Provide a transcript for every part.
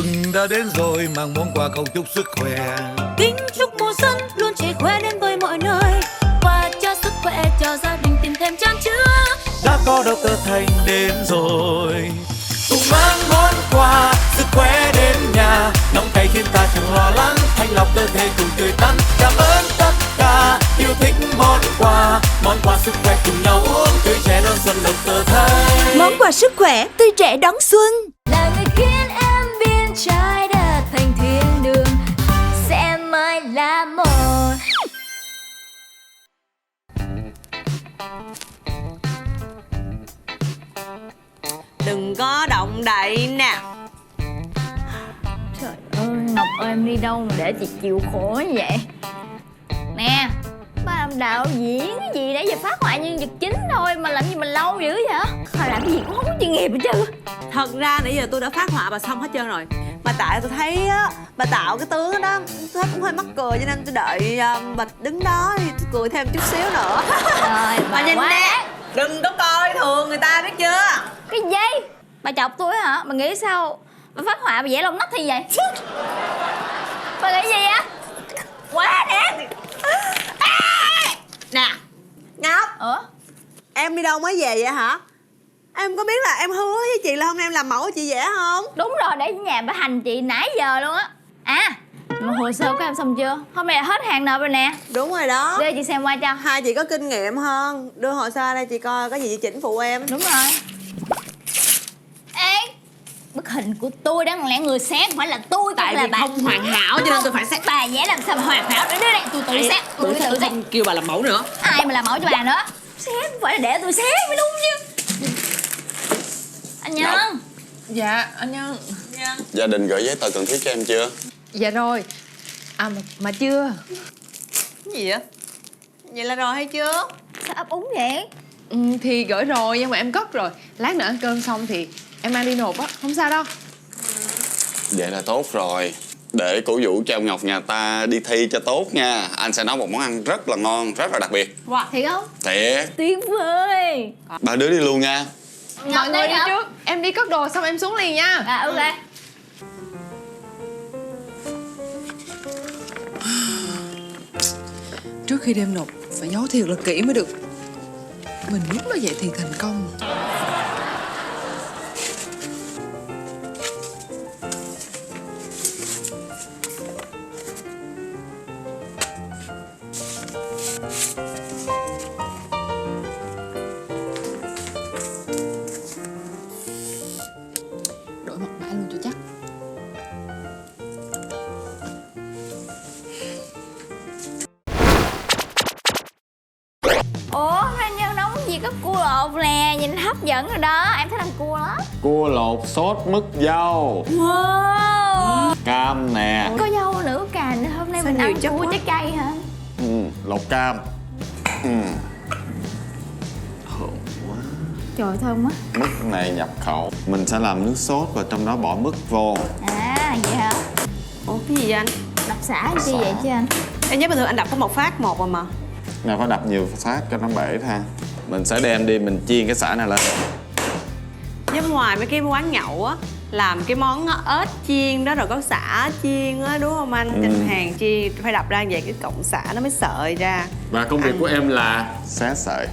Xuân đã đến rồi, mang món quà cầu chúc sức khỏe. Kính chúc mùa xuân luôn trẻ khỏe đến với mọi nơi. Quà cho sức khỏe, cho gia đình tìm thêm chan chứa. Đã có Dr. Thành đến rồi, cùng mang món quà sức khỏe đến nhà. Nóng cay khiến ta chẳng lo lắng, thanh lọc cơ thể cùng tươi tắn. Cảm ơn tất cả yêu thích món quà sức khỏe cùng nhau uống. Tươi trẻ đón xuân Dr. Thành. Món quà sức khỏe tươi trẻ đón xuân. Là người khiến em biến trái đất thành thiên đường, sẽ mãi là một. Đừng có động đậy nè. Trời ơi, Ngọc ơi em đi đâu mà để chị chịu khổ như vậy? Nè, ba làm đạo diễn cái gì để giờ phát họa nhân vật chính thôi mà làm gì mình lâu dữ vậy? Thôi làm cái gì cũng không có chuyên nghiệp hết trơn. Thật ra nãy giờ tôi đã phát họa bà xong hết trơn rồi. Mà tại tôi thấy á, bà tạo cái tướng đó tôi thấy cũng hơi mắc cười, cho nên tôi đợi bà đứng đó thì tôi cười thêm chút xíu nữa. Trời, Bà nhìn nè, đừng có coi thường người ta biết chưa. cái gì? Bà chọc tôi hả? Bà nghĩ sao bà phát họa bà vẽ lông nách thì vậy? Bà nghĩ gì á? Quá nè. Nè Ngọc, em đi đâu mới về vậy hả? Em có biết là em hứa với chị là hôm nay em làm mẫu cho chị vẽ không? Đúng rồi, để nhà bà hành chị nãy giờ luôn á. À, mà hồ sơ của em xong chưa? Hôm nay là hết hàng nộp rồi nè. Đúng rồi đó. Đưa chị xem qua cho. Hai chị có kinh nghiệm hơn. Đưa hồ sơ đây chị coi có gì chị chỉnh phụ em. Đúng rồi. Ê, bức hình của tôi đáng lẽ người xét phải là tôi. Tại là vì không hoàn hảo cho nên tôi phải xét. Bà vẽ làm sao mà hoàn hảo. Đưa đây, tôi tự xét. Tôi tự xét. Không kêu bà làm mẫu nữa. Ai mà làm mẫu cho bà nữa? Xét phải là để tôi xét mới đúng chứ. Anh Nhân. Dạ, anh Nhân. Gia đình gửi giấy tờ cần thiết cho em chưa? Dạ rồi. À mà chưa. Cái gì vậy? Vậy là rồi hay chưa? Sao ấp úng vậy? Thì gửi rồi nhưng mà em cất rồi. Lát nữa ăn cơm xong thì em mang đi nộp á, không sao đâu. Vậy là tốt rồi. Để cổ vũ cho ông Ngọc nhà ta đi thi cho tốt nha. Anh sẽ nấu một món ăn rất là ngon, rất là đặc biệt. Wow. Thiệt không? Thiệt. Tuyệt vời. Ba đứa đi luôn nha. Mọi người đi trước. Em đi cất đồ xong em xuống liền nha. À ok. Trước khi đem nộp phải giấu thiệt là kỹ mới được. Mình muốn là vậy thì thành công. Đổi mật mã luôn cho chắc. Ủa, anh Nhân nấu cái gì có cua lột nè, nhìn hấp dẫn rồi đó, em thích ăn cua lắm. Cua lột sốt mứt dâu. Wow. Cam nè. Có dâu nữa cà nữa, hôm nay Sao mình nhiều ăn chất cua quá. trái cây hả? Lột cam. Trời thơm quá. Mứt này nhập khẩu. Mình sẽ làm nước sốt và trong đó bỏ mứt vô. À, vậy hả? Ủa cái gì vậy anh? Đập xả chi vậy chứ anh? Em nhớ bình thường anh đập có một phát một mà. Nào phải đập nhiều phát cho nó bể ra. Mình sẽ đem đi mình chiên cái sả này lên. Giống ngoài mấy cái quán nhậu á, làm cái món ếch chiên đó rồi có sả chiên á, đúng không anh? Trên hàng chiên phải đập ra vậy cái cọng sả nó mới sợi ra. Và công việc của em là xé sợi.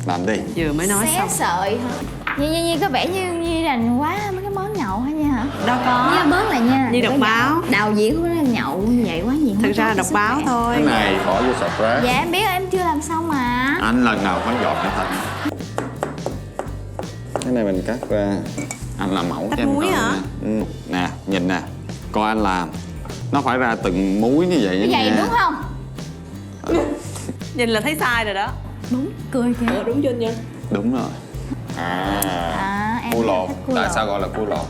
Làm đi. Vừa mới nói Xé xong. sợi hả? Nhi có vẻ như rành quá mấy cái món nhậu hả nha hả? Đâu có. Nhi bớt lại nha. Nhi Đừng đọc có báo. nhậu. Đạo diễn của nó nhậu như vậy quá nhiều. Thực ra là đọc báo thôi. Cái này bỏ vô sọt rác. Dạ em biết em chưa làm xong mà. Anh lần nào phải dọn cái thành. Cái này mình cắt ra. Anh làm mẫu Cắt cho em múi coi hả? nè. Nè, nhìn nè. Coi anh làm. Nó phải ra từng múi như vậy Như vậy nha. đúng không? Nhìn là thấy sai rồi đó. Đúng, cười kìa. Đúng chưa anh Nhân? Đúng rồi. Em Cua lột. thích cua Tại lột. sao gọi là cua lột?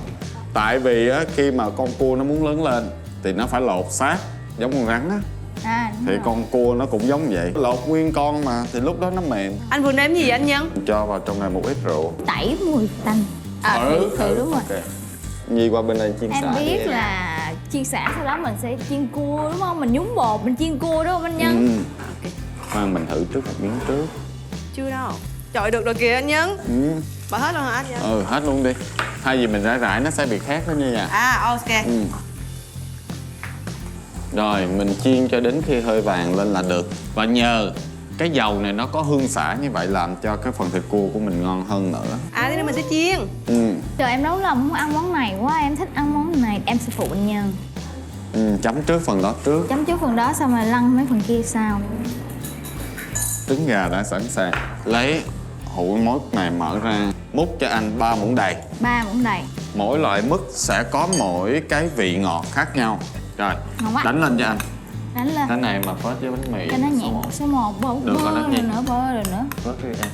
Tại vì á, khi mà con cua nó muốn lớn lên thì nó phải lột xác giống con rắn á. Đúng Thì rồi. con cua nó cũng giống vậy. Lột nguyên con mà thì lúc đó nó mềm. Anh vừa nếm gì vậy anh Nhân? Cho vào trong này một ít rượu. Tẩy mùi tanh. Thì đúng rồi. Ok. Nhi qua bên đây chiên Em xả đi biết em. là chiên xả sau đó mình sẽ chiên cua đúng không? Mình nhúng bột mình chiên cua đúng không anh Nhân? Khoan mình thử trước một miếng trước. Chưa đâu. Trời được rồi kìa anh Nhân. Bỏ hết luôn hả anh Nhân? Hết luôn đi. Thay vì mình rải rải nó sẽ bị khét đó nha. Ok. Rồi mình chiên cho đến khi hơi vàng lên là được. Và nhờ cái dầu này nó có hương xả như vậy làm cho cái phần thịt cua của mình ngon hơn nữa. Thế nên mình sẽ chiên. Trời, em nấu lòng muốn ăn món này quá, em thích ăn món này, em sẽ phụ anh Nhân. Chấm trước phần đó trước. Chấm trước phần đó xong rồi lăn mấy phần kia sau. Trứng gà đã sẵn sàng. Lấy hũ mốt này mở ra, múc cho anh 3 muỗng đầy. 3 muỗng đầy. Mỗi loại mứt sẽ có mỗi cái vị ngọt khác nhau. Rồi, Ngon quá. đánh lên cho anh. Đánh lên. Cái này mà phết với bánh mì Cho nó nhẹ. Số 1 bơ Được rồi, nó rồi nhẹ. nữa, bơ rồi nữa. Phết đi em.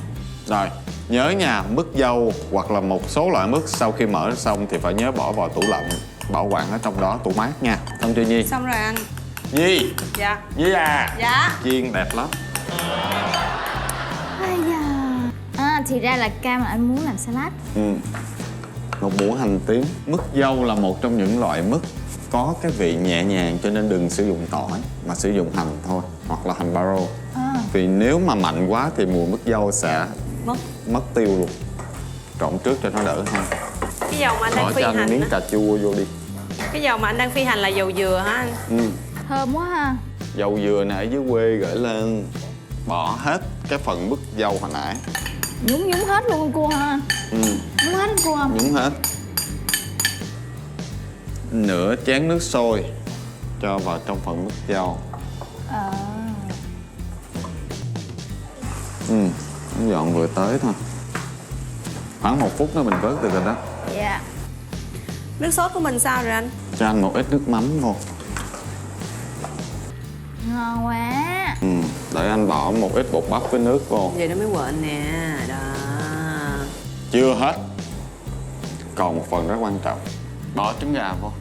Rồi, nhớ nha, mứt dâu hoặc là một số loại mứt sau khi mở xong thì phải nhớ bỏ vào tủ lạnh, bảo quản ở trong đó, tủ mát nha. Thông chưa Nhi? Xong rồi anh. Nhi! Dạ. Nhi à! Dạ. Chiên đẹp lắm. Ai da. Thì ra là cam là anh muốn làm salad. Một muỗng hành tím. Mứt dâu là một trong những loại mứt có cái vị nhẹ nhàng cho nên đừng sử dụng tỏi mà sử dụng hành thôi, hoặc là hành baro. Vì nếu mà mạnh quá thì mùi mứt dâu sẽ mất tiêu luôn. Trộn trước cho nó đỡ hơn. Cái dầu mà anh đang Bỏ phi cho anh hành miếng á. cà chua vô đi. Cái dầu mà anh đang phi hành là dầu dừa hả anh? Thơm quá ha. Dầu dừa này ở dưới quê gửi lên. Bỏ hết cái phần mứt dâu hồi nãy. Nhúng hết luôn con cua ha. Nhúng hết con cua không? Nhúng hết. Nửa chén nước sôi cho vào trong phần mứt dâu. Dọn vừa tới thôi. Khoảng 1 phút nữa mình vớt được rồi đó. Dạ. Nước sốt của mình sao rồi anh? Cho anh một ít nước mắm vô. Ngon quá. Để anh bỏ một ít bột bắp với nước vô. Vậy nó mới quện nè. Đó. Chưa hết. Còn một phần rất quan trọng. Bỏ trứng gà vô.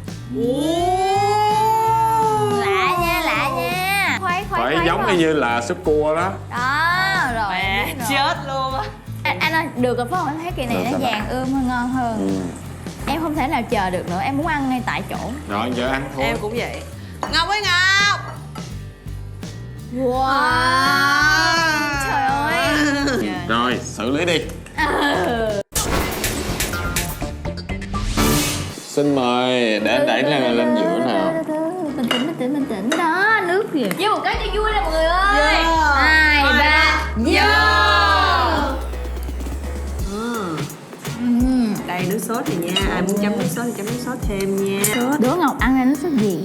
Lạ nha. Khoái Phải giống y như là súp cua đó. Đó, rồi. Mẹ rồi. chết luôn á. Anh ơi, được rồi phải không? Em thấy kỳ này Được nó rồi. vàng ươm hơn, ngon hơn. Em không thể nào chờ được nữa, em muốn ăn ngay tại chỗ. Rồi giờ ăn thôi. Em cũng vậy. Ngọc ơi Ngọc! Wow. Trời ơi. Rồi xử lý đi. Xin mời để anh đẩy lên giữa nào. Bình tĩnh đó, nước kìa. Với một cái cho vui nè mọi người ơi. 2, 3, vô. Đây nước sốt này nha. Ai muốn chấm nước sốt thì chấm nước sốt thêm nha. Đứa Ngọc ăn này nó sốt gì?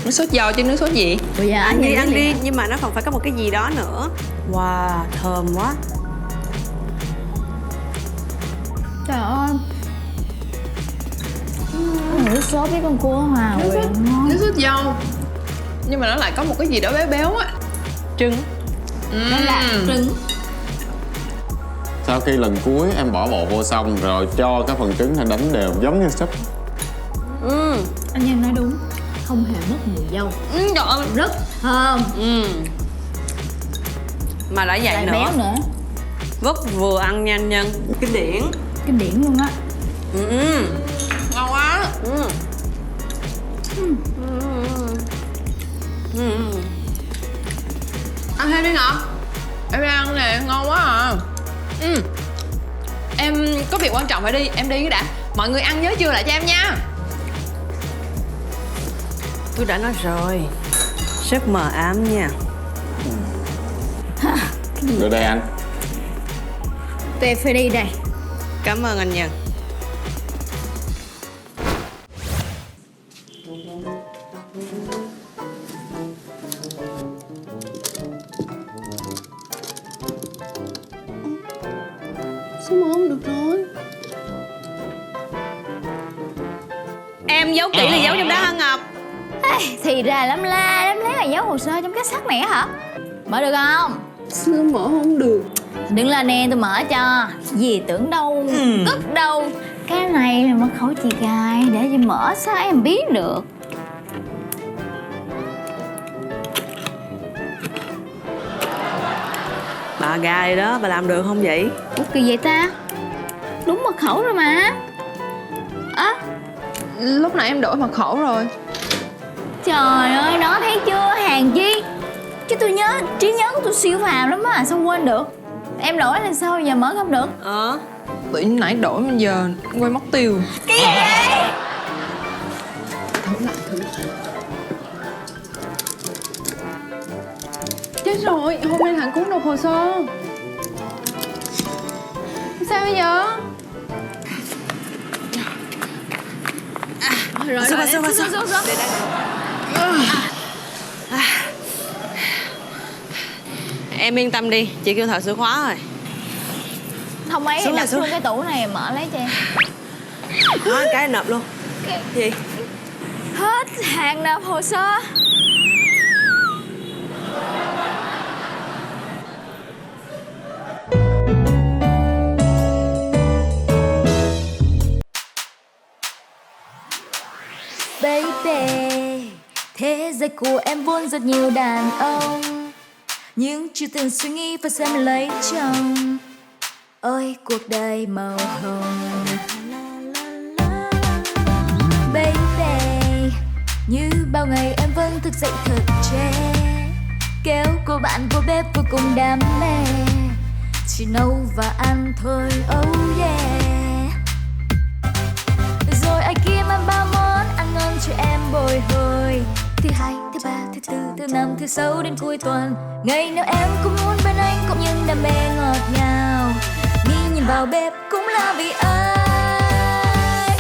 Nước sốt dầu chứ nước sốt gì? Bây giờ Ăn đi, ăn liền. đi. Nhưng mà nó còn phải có một cái gì đó nữa. Wow, thơm quá. Trời ơi. Nước sốt với con cua hòa quyện ngon. Nước sốt dầu. Nhưng mà nó lại có một cái gì đó béo béo á. Trứng. Đây là trứng. Sau khi lần cuối em bỏ bột vô xong rồi cho cái phần trứng này đánh đều giống như súp. Anh Nhân nói đúng. Không hề mất mùi dâu. Trời ơi. Rất thơm. Mà đã vậy Lại nữa. béo nữa. Rất vừa ăn nhanh nhân. Cái điển. Cái điển luôn á. Ngon quá. Ăn thêm đi Ngọc. Em đi ăn nè, ngon quá à. Em có việc quan trọng phải đi, em đi cái đã. Mọi người ăn nhớ chưa lại cho em nha. Tôi đã nói rồi. Rất mờ ám nha. Đưa đây anh. Tụi phải đi đây. Cảm ơn anh Nhân. Sao mà không được rồi? Em giấu kỹ là giấu trong đó hả Ngọc? Thì ra lắm la lắm lé là giấu hồ sơ trong cái sắt này á hả? Mở được không? Sao mở không được? Đừng la nè, tôi mở cho. Gì tưởng đâu, tức đâu. Cái này là mật khẩu chị gái, để chị mở sao em biết được. Bà gài đó, bà làm được không vậy? Ủa kỳ vậy ta? Đúng mật khẩu rồi mà. Lúc nãy em đổi mật khẩu rồi. Trời ơi, đó thấy chưa, hàng chi. Chứ tôi nhớ, trí nhớ của tôi siêu phàm lắm á, sao quên được. Em đổi là sao giờ mở không được? Tự nhiên nãy đổi mà giờ quay mất tiêu. Cái gì vậy? Chết rồi, hôm nay thằng Cún nộp hồ sơ. Sao bây giờ? Rồi, Xuống. Em yên tâm đi, chị kêu thợ sửa khóa rồi. Không ấy Xuống đặt rồi, xuống. luôn cái tủ này mở lấy cho em. Đó, cái nộp luôn. Gì? Hết hàng nộp hồ sơ. Baby, thế giới của em vốn rất nhiều đàn ông, nhưng chưa từng suy nghĩ phải xem lấy chồng. Ôi cuộc đời màu hồng. Baby, như bao ngày em vẫn thức dậy thật trễ, kéo cô bạn vô bếp vô cùng đam mê, chỉ nấu và ăn thôi, oh yeah. Rồi ai kia mang bao món ăn ngon cho em bồi hồi. Thứ hai, thứ ba, thứ tư, thứ năm, thứ sáu đến cuối tuần. Ngày nào em cũng muốn bên anh cũng những đam mê ngọt ngào. Đi nhìn vào bếp cũng là vì ai.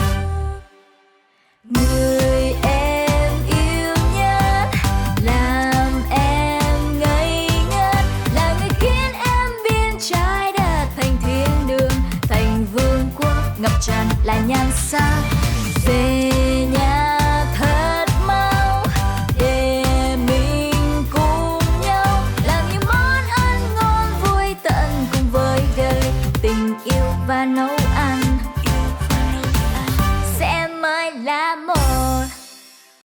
Người em yêu nhất, làm em ngây ngất, là người khiến em biến trái đất thành thiên đường, thành vương quốc ngập tràn là nhan sắc. Về nhà thật mau để mình cùng nhau làm những món ăn ngon vui tận cùng với đời. Tình yêu và nấu ăn sẽ mãi là một.